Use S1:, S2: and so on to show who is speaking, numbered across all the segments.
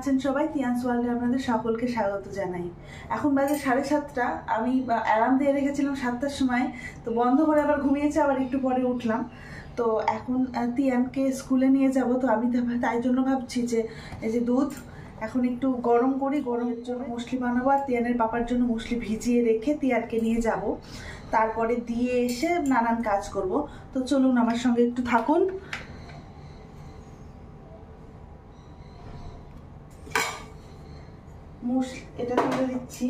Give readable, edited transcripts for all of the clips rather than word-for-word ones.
S1: আছেন সবাই? তিয়ানস ওয়ার্ল্ডে আপনাদের সকলকে স্বাগত জানাই। এখন বাজে 7:30। আমি অ্যালার্ম দিয়ে রেখেছিলাম 7টার সময়, তো বন্ধ করে আবার ঘুমিয়েছে, আবার একটু পরে উঠলাম। তো এখন তিয়ানকে স্কুলে নিয়ে যাব, তো আমি তাই জন্য ভাবছি যে এই যে দুধ এখন একটু গরম করি, গরমের জন্য মুসলি বানাবো, আর তিয়ানের পাপার জন্য মুসলি ভিজিয়ে রেখে তিয়ানকে নিয়ে যাব, তারপরে দিয়ে এসে নানান কাজ করব। তো চলুন আমার সঙ্গে একটু থাকুন। এটা তুলে দিচ্ছি,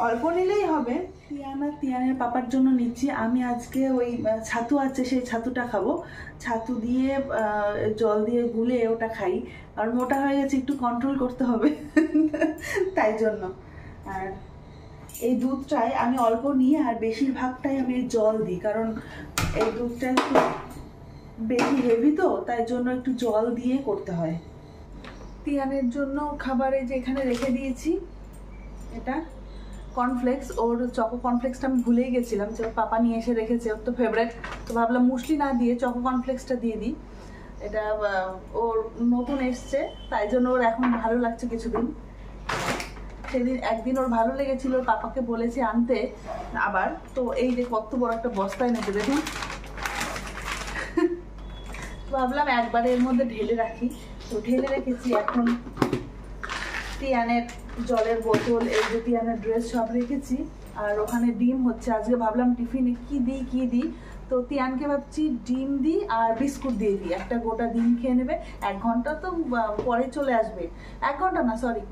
S1: অল্প নিলেই হবে। তিয়ান আর তিয়ানের পাপার জন্য নিচ্ছি। আমি আজকে ওই ছাতু আছে, সেই ছাতুটা খাবো। ছাতু দিয়ে জল দিয়ে গুলে ওটা খাই, আর মোটা হয়ে গেছে, একটু কন্ট্রোল করতে হবে তাই জন্য। আর এই দুধটাই আমি অল্প নিই, আর বেশিরভাগটাই আমি জল দিই, কারণ এই দুধটা একটু বেশি হেভি, তো তাই জন্য একটু জল দিয়ে করতে হয়। তিয়ানের জন্য খাবারে যে এখানে রেখে দিয়েছি, এটা কর্নফ্লেক্স, ওর চকো কর্নফ্লেক্সটা আমি ভুলেই গেছিলাম, যে ওর পাপা নিয়ে এসে রেখেছে, ওর তো ফেভারিট। তো ভাবলাম মুসলি না দিয়ে চকো কর্নফ্লেক্সটা দিয়ে দিই। এটা ওর নতুন এসছে, তাই জন্য ওর এখন ভালো লাগছে কিছুদিন। সেদিন একদিন ওর ভালো লেগেছিল, ওর পাপাকে বলেছি আনতে আবার। তো এই যে কত বড় একটা বস্তায় নেবে দেখুন, ভাবলাম একবারে এর মধ্যে ঢেলে রাখি। তো ঢেলে রেখেছি। এখন তিয়ানের জলের বোতল, এই যে তিয়ানের ড্রেস সব রেখেছি, আর ওখানে ডিম হচ্ছে। আজকে ভাবলাম টিফিনে কি দিই। তো তিয়ানকে ভাবছি ডিম দিই আর বিস্কুট দিয়ে দিই, একটা গোটা ডিম খেয়ে নেবে। 1 ঘন্টা তো পরে চলে আসবে, 1 ঘন্টা না সরি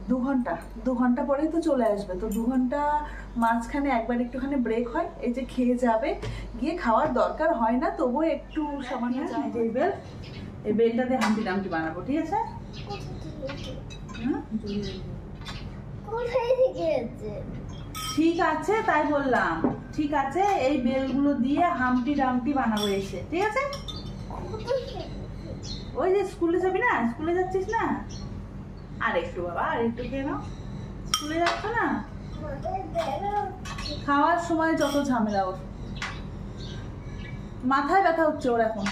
S1: 2 ঘন্টা পরেই তো চলে আসবে। তো 2 ঘন্টা মাঝখানে একবার একটুখানি ব্রেক হয়, এই যে খেয়ে যাবে, গিয়ে খাওয়ার দরকার হয় না, তবুও একটু সামান্য। এই বেলটা দিয়ে হাম্পি ডাম্পি বানাবো, ঠিক আছে? ঠিক আছে, তাই বললাম। ঠিক আছে, এই বেলগুলো দিয়ে হাম্পি ডাম্পি বানাবো এসে, ঠিক আছে? ওই যে স্কুলে যাবি না, স্কুলে যাচ্ছিস না? আর একটু বাবা, আর একটু খেয়ে নাও, স্কুলে যাচ্ছ না? খাওয়ার সময় যত ঝামেলা ওর। মাথায় ব্যথা হচ্ছে ওর এখন,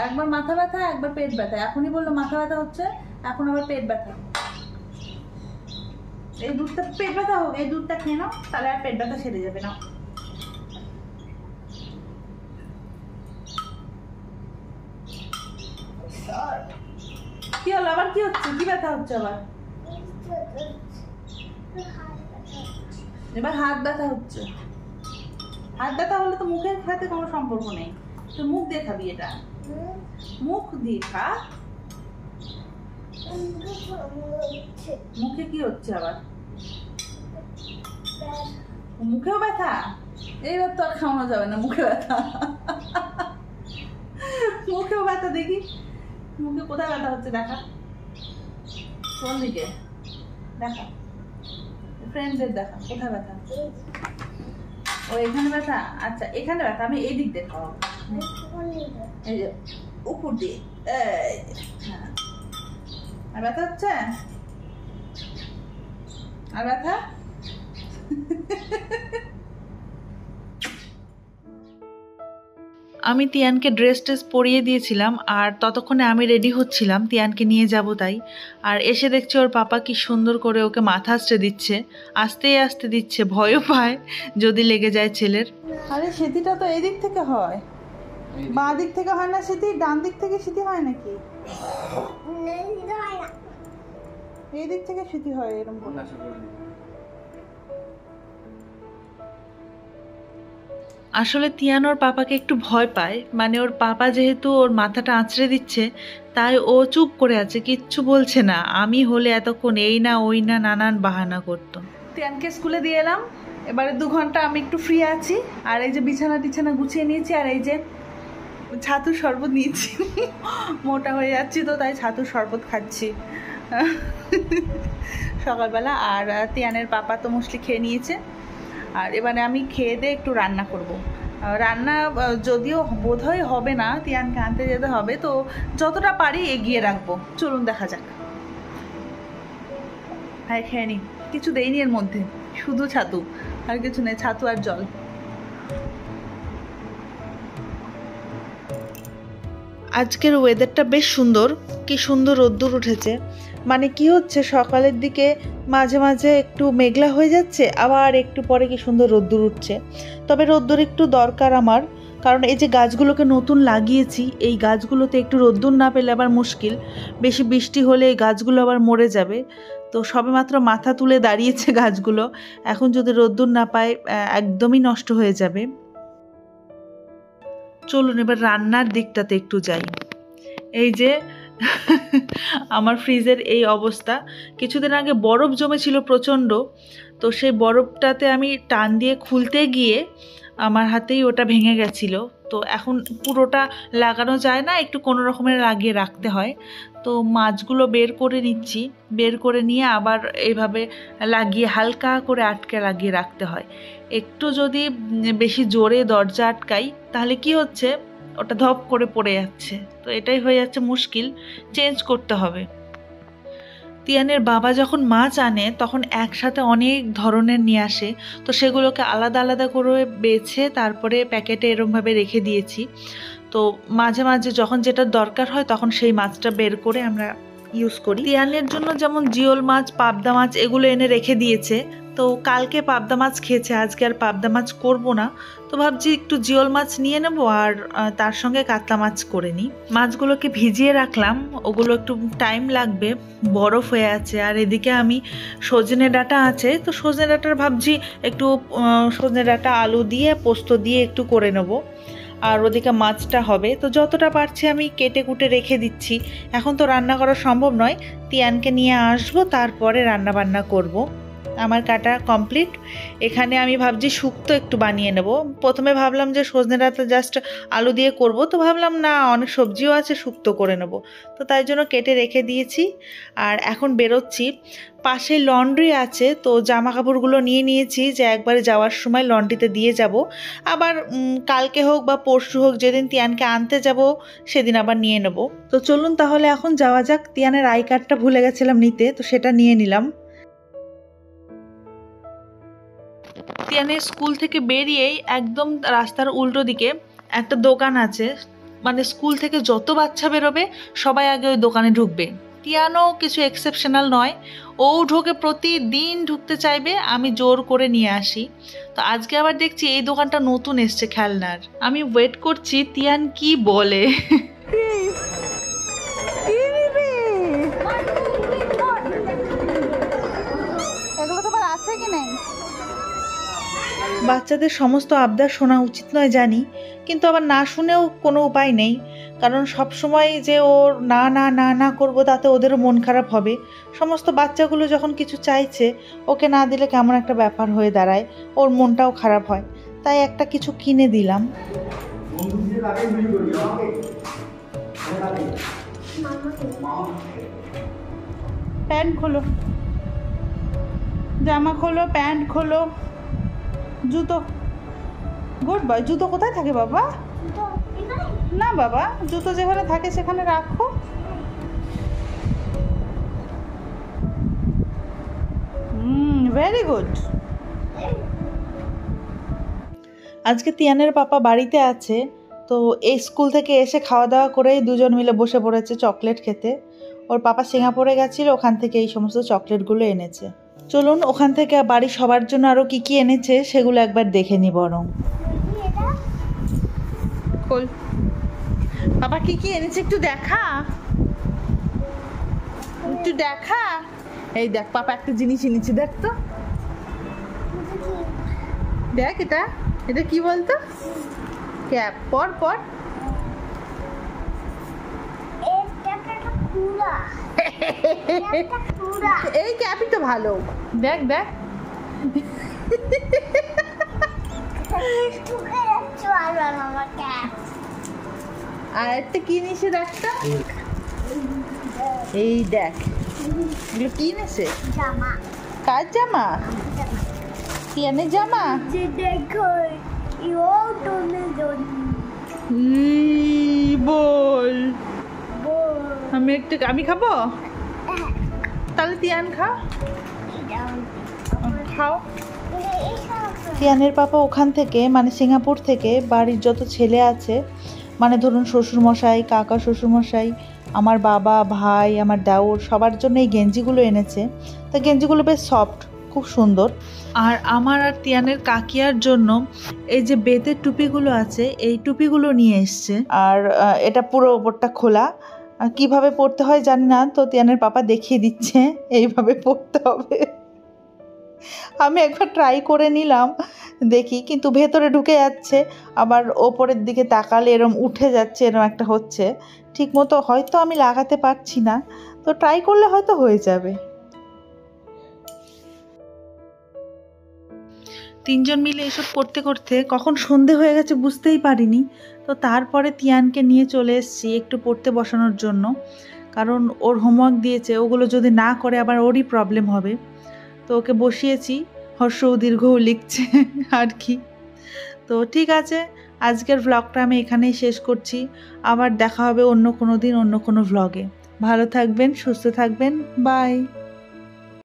S1: একবার মাথা ব্যথা, একবার পেট ব্যথা। এখনই বললো মাথা ব্যথা হচ্ছে, এখন আবার পেট ব্যথা। এই দুধটা পেট ব্যথা হোক, এই দুধটা খেয়ে নাও, তাহলে আর পেট ব্যথা সেরে যাবে। না কি হলো আবার? কি হচ্ছে? কি ব্যথা হচ্ছে আবার? এবার হাত ব্যথা হচ্ছে। হাত ব্যথা হলে তো মুখের সাথে কোনো সম্পর্ক নেই, তো মুখ দিয়ে খাবি, এটা মুখ দিয়ে খা। মুখে কি হচ্ছে আবার? মুখেও ব্যথা? এইবার তো আর খাওয়ানো যাবে না, মুখে ব্যথা। মুখেও ব্যথা, দেখি মুখে কোথায় ব্যথা হচ্ছে, দেখা কোন দিকে, দেখা ফ্রেন্ডদের, দেখা কোথায় ব্যথা। ও এখানে ব্যথা? আচ্ছা এখানে ব্যথা, আমি এই দিক দিয়ে খাওয়াবো, এই যে উপর দিয়ে। হ্যাঁ, আর ব্যথা হচ্ছে? আর ব্যথা? আমি তিয়ানকে ড্রেস পরিয়ে দিয়েছিলাম, আর ততক্ষণে আমি রেডি হচ্ছিলাম তিয়ানকে নিয়ে যাব তাই। আর এসে দেখছি ওর পাপা কি সুন্দর করে ওকে মাথা আঁচড়ে দিচ্ছে, আস্তে আস্তে দিচ্ছে, ভয়ও পায় যদি লেগে যায় ছেলের। আরে সেতিটা তো এই দিক থেকে হয়, বাঁ দিক থেকে হয় না সেতি? ডান দিক থেকে সেতি হয় নাকি? এই দিক থেকে সেতি হয় এরকম করে। আসলে তিয়ান ওর পাপাকে একটু ভয় পায়, মানে ওর পাপা যেহেতু ওর মাথাটা আঁচড়ে দিচ্ছে, তাই ও চুপ করে আছে, কিচ্ছু বলছে না। আমি হলে এতক্ষণ এই না ওই না নানান বাহানা করতো। তিয়ানকে স্কুলে দিয়ে এলাম, এবারে 2 ঘন্টা আমি একটু ফ্রি আছি। আর এই যে বিছানা টিছানা গুছিয়ে নিয়েছি, আর এই যে ছাতুর শরবত নিয়েছি। মোটা হয়ে যাচ্ছি তো, তাই ছাতুর শরবত খাচ্ছি সকালবেলা। আর তিয়ানের পাপা তো মোস্টলি খেয়ে নিয়েছে, আর এবারে আমি খেয়ে দিয়ে একটু রান্না করব। রান্না যদিও বোধহয় হবে না, তিয়ানকে আনতে যেতে হবে, তো যতটা পারি এগিয়ে রাখবো। চলুন দেখা যাক। হ্যাঁ খেয়ে নিই, কিছু দেইনি এর মধ্যে, শুধু ছাতু, আর কিছু নেই, ছাতু আর জল। আজকের ওয়েদারটা বেশ সুন্দর, কি সুন্দর রোদ্দুর উঠেছে। মানে কি হচ্ছে, সকালের দিকে মাঝে মাঝে একটু মেঘলা হয়ে যাচ্ছে, আবার একটু পরে কি সুন্দর রোদ্দুর উঠছে। তবে রোদ্দুর একটু দরকার আমার, কারণ এই যে গাছগুলোকে নতুন লাগিয়েছি, এই গাছগুলোতে একটু রোদ্দুর না পেলে আবার মুশকিল। বেশি বৃষ্টি হলে এই গাছগুলো আবার মরে যাবে। তো সবেমাত্র মাথা তুলে দাঁড়িয়েছে গাছগুলো, এখন যদি রোদ্দুর না পায় একদমই নষ্ট হয়ে যাবে। চলুন এবার রান্নার দিকটাতে একটু যাই। এই যে আমার ফ্রিজের এই অবস্থা। কিছুদিন আগে বরফ জমেছিল প্রচণ্ড, তো সেই বরফটাতে আমি টান দিয়ে খুলতে গিয়ে আমার হাতেই ওটা ভেঙে গেছিলো। তো এখন পুরোটা লাগানো যায় না, একটু কোনো রকমের লাগিয়ে রাখতে হয়। তো মাছগুলো বের করে নিচ্ছি, বের করে নিয়ে আবার এইভাবে লাগিয়ে হালকা করে আটকে লাগিয়ে রাখতে হয়। একটু যদি বেশি জোরে দরজা আটকাই তাহলে কি হচ্ছে, ওটা ধপ করে পড়ে যাচ্ছে। তো এটাই হয়ে যাচ্ছে মুশকিল, চেঞ্জ করতে হবে। তিয়ানের বাবা যখন মাছ আনে তখন একসাথে অনেক ধরনের নিয়ে আসে, তো সেগুলোকে আলাদা আলাদা করে বেছে তারপরে প্যাকেটে এরমভাবে রেখে দিয়েছি। তো মাঝে মাঝে যখন যেটা দরকার হয় তখন সেই মাছটা বের করে আমরা ইউজ করি। তিয়ানের জন্য যেমন জিওল মাছ, পাবদা মাছ এগুলো এনে রেখে দিয়েছে। তো কালকে পাবদা মাছ খেয়েছে, আজকে আর পাবদা মাছ করব না। তো ভাবছি একটু জিওল মাছ নিয়ে নেবো আর তার সঙ্গে কাতলা মাছ করে নিই। মাছগুলোকে ভিজিয়ে রাখলাম, ওগুলো একটু টাইম লাগবে, বরফ হয়ে আছে। আর এদিকে আমি সজনে ডাঁটা আছে, তো সজনে ডাঁটার ভাবছি একটু সজনে ডাঁটা আলু দিয়ে পোস্ত দিয়ে একটু করে নেবো। আর ওদিকে মাছটা হবে, তো যতটা পারছি আমি কেটে কুটে রেখে দিচ্ছি। এখন তো রান্না করা সম্ভব নয়, তিয়ানকে নিয়ে আসবো তারপরে রান্না বান্না করব। আমার কাটা কমপ্লিট। এখানে আমি ভাবছি শুক্তো একটু বানিয়ে নেব। প্রথমে ভাবলাম যে সজনে ডাঁটা জাস্ট আলু দিয়ে করব, তো ভাবলাম না অনেক সবজিও আছে, শুক্তো করে নেব। তো তাই জন্য কেটে রেখে দিয়েছি। আর এখন বেরোচ্ছি, পাশে লন্ড্রি আছে, তো জামা কাপড়গুলো নিয়ে নিয়েছি যে একবারে যাওয়ার সময় লন্ড্রিতে দিয়ে যাব। আবার কালকে হোক বা পরশু হোক, যেদিন তিয়ানকে আনতে যাব সেদিন আবার নিয়ে নেব। তো চলুন তাহলে এখন যাওয়া যাক। তিয়ানের আই কার্ডটা ভুলে গেছিলাম নিতে, তো সেটা নিয়ে নিলাম। তিয়ানের স্কুল থেকে বেরিয়েই একদম রাস্তার উল্টো দিকে একটা দোকান আছে। মানে স্কুল থেকে যত বাচ্চা বেরোবে সবাই আগে ওই দোকানে ঢুকবে। তিয়ানও কিছু এক্সেপশনাল নয়, ও ঢোকে, প্রতিদিন ঢুকতে চাইবে, আমি জোর করে নিয়ে আসি। তো আজকে আবার দেখছি এই দোকানটা নতুন এসছে খেলনার। আমি ওয়েট করছি তিয়ান কি বলে। এগুলো তোমার আছে কি নাই? বাচ্চাদের সমস্ত আবদার শোনা উচিত নয় জানি, কিন্তু আবার না শুনেও কোনো উপায় নেই। কারণ সব সময় যে ওর না না না না করবো তাতে ওদেরও মন খারাপ হবে। সমস্ত বাচ্চাগুলো যখন কিছু চাইছে, ওকে না দিলে কেমন একটা ব্যাপার হয়ে দাঁড়ায়, ওর মনটাও খারাপ হয়। তাই একটা কিছু কিনে দিলাম। প্যান্ট খোলো, জামা খোলো, প্যান্ট খোলো, জুতো। Good boy. জুতো কোথায় থাকে বাবা? না বাবা, জুতো যেখানে থাকে সেখানে রাখো। Very good. আজকে তিয়ানের পাপা বাড়িতে আছে, তো এই স্কুল থেকে এসে খাওয়া দাওয়া করেই দুজন মিলে বসে পড়েছে চকলেট খেতে। ওর পাপা সিঙ্গাপুরে গেছিলো, ওখান থেকে এই সমস্ত চকলেটগুলো এনেছে। চলুন ওখান থেকে বাড়ি সবার জন্য আরও কী কী এনেছে সেগুলো একবার দেখে নি বরং। বাবা কি কি এনেছে একটু দেখা, একটু দেখা। এই দেখ পাপা একটা জিনিস এনেছে, দেখ তো, দেখ এটা, এটা কি বলতো? ক্যাপ। পর পর। এই ক্যাপই তো ভালো, দেখ দেখ। আর একটা কি নিয়েছে দেখটা, এই দেখ, এগুলো কি নিয়েছে? জামা। কার জামা? তিয়ানের জামা। বল, আমি খাবো, তাহলে তিয়ান খাও। তিয়ানের পাপা ওখান থেকে মানে সিঙ্গাপুর থেকে বাড়ির যত ছেলে আছে
S2: মানে ধরুন শ্বশুরমশাই, কাকা শ্বশুরমশাই, আমার বাবা, ভাই, আমার দেওর সবার জন্য এই গেঞ্জিগুলো এনেছে। তো গেঞ্জিগুলো বেশ সফট, খুব সুন্দর। আর আমার আর তিয়ানের কাকিয়ার জন্য এই যে বেতের টুপিগুলো আছে, এই টুপিগুলো নিয়ে এসছে। আর এটা পুরো ওপরটা খোলা, কিভাবে পরতে হয় জানি না, তো তিয়ানের পাপা দেখিয়ে দিচ্ছে এইভাবে পরতে হবে। আমি একবার ট্রাই করে নিলাম, দেখি, কিন্তু ভেতরে ঢুকে যাচ্ছে, আবার ওপরের দিকে তাকালে এরম উঠে যাচ্ছে, এরম একটা হচ্ছে। ঠিক মতো হয়তো আমি লাগাতে পারছি না, তো ট্রাই করলে হয়তো হয়ে যাবে। তিনজন মিলে এসব করতে করতে কখন সন্ধে হয়ে গেছে বুঝতেই পারিনি। তো তারপরে তিয়ানকে নিয়ে চলে এসেছি একটু পড়তে বসানোর জন্য, কারণ ওর হোমওয়ার্ক দিয়েছে, ওগুলো যদি না করে আবার ওরই প্রবলেম হবে। তো ওকে বসিয়েছি, হর্ষ ও দীর্ঘ লিখছে আর কি। তো ঠিক আছে, আজকের ভ্লগটা আমি এখানেই শেষ করছি। আবার দেখা হবে অন্য কোনো দিন অন্য কোনো ভ্লগে। ভালো থাকবেন, সুস্থ থাকবেন, বাই।